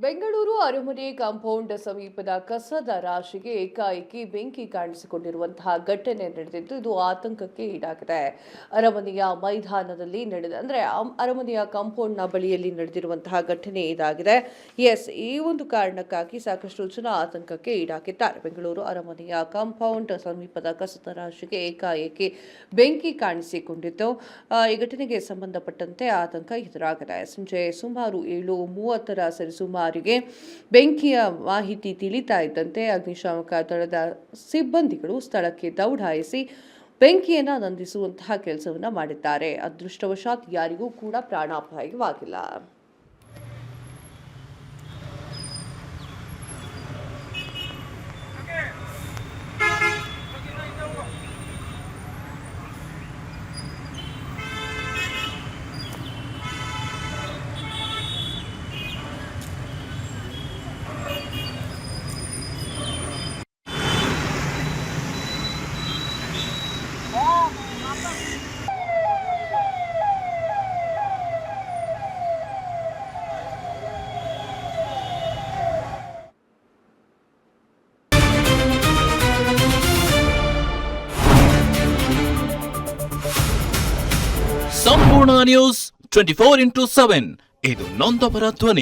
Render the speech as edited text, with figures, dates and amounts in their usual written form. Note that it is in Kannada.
ಬೆಂಗಳೂರು ಅರಮನೆ ಕಾಂಪೌಂಡ್ ಸಮೀಪದ ಕಸದ ರಾಶಿಗೆ ಏಕಾಏಕಿ ಬೆಂಕಿ ಕಾಣಿಸಿಕೊಂಡಿರುವಂತಹ ಘಟನೆ ನಡೆದಿದ್ದು ಇದು ಆತಂಕಕ್ಕೆ ಈಡಾಗಿದೆ. ಅರಮನೆಯ ಮೈದಾನದಲ್ಲಿ ಅರಮನೆಯ ಕಾಂಪೌಂಡ್ನ ಬಳಿಯಲ್ಲಿ ನಡೆದಿರುವಂತಹ ಘಟನೆ ಇದಾಗಿದೆ. ಈ ಒಂದು ಕಾರಣಕ್ಕಾಗಿ ಸಾಕಷ್ಟು ಜನ ಆತಂಕಕ್ಕೆ ಈಡಾಗಿದ್ದಾರೆ. ಬೆಂಗಳೂರು ಅರಮನೆಯ ಕಾಂಪೌಂಡ್ ಸಮೀಪದ ಕಸದ ರಾಶಿಗೆ ಏಕಾಏಕಿ ಬೆಂಕಿ ಕಾಣಿಸಿಕೊಂಡಿದ್ದು ಈ ಘಟನೆಗೆ ಸಂಬಂಧಪಟ್ಟಂತೆ ಆತಂಕ ಎದುರಾಗಿದೆ. ಸಂಜೆ ಸುಮಾರು 7:30 ಸರಿಸುಮಾರು ಬೆಂಕಿಯ ಮಾಹಿತಿ ತಿಳಿತಾ ಇದ್ದಂತೆ ಅಗ್ನಿಶಾಮಕ ದಳದ ಸಿಬ್ಬಂದಿಗಳು ಸ್ಥಳಕ್ಕೆ ದೌಡಾಯಿಸಿ ಬೆಂಕಿಯನ್ನು ನಂದಿಸುವಂತಹ ಕೆಲಸವನ್ನ ಮಾಡಿದ್ದಾರೆ. ಅದೃಷ್ಟವಶಾತ್ ಯಾರಿಗೂ ಕೂಡ ಪ್ರಾಣಾಪಾಯವಾಗಿಲ್ಲ. ಸಂಪೂರ್ಣ ನ್ಯೂಸ್ 24x7 ಇದು ನೊಂದವರ ಧ್ವನಿ.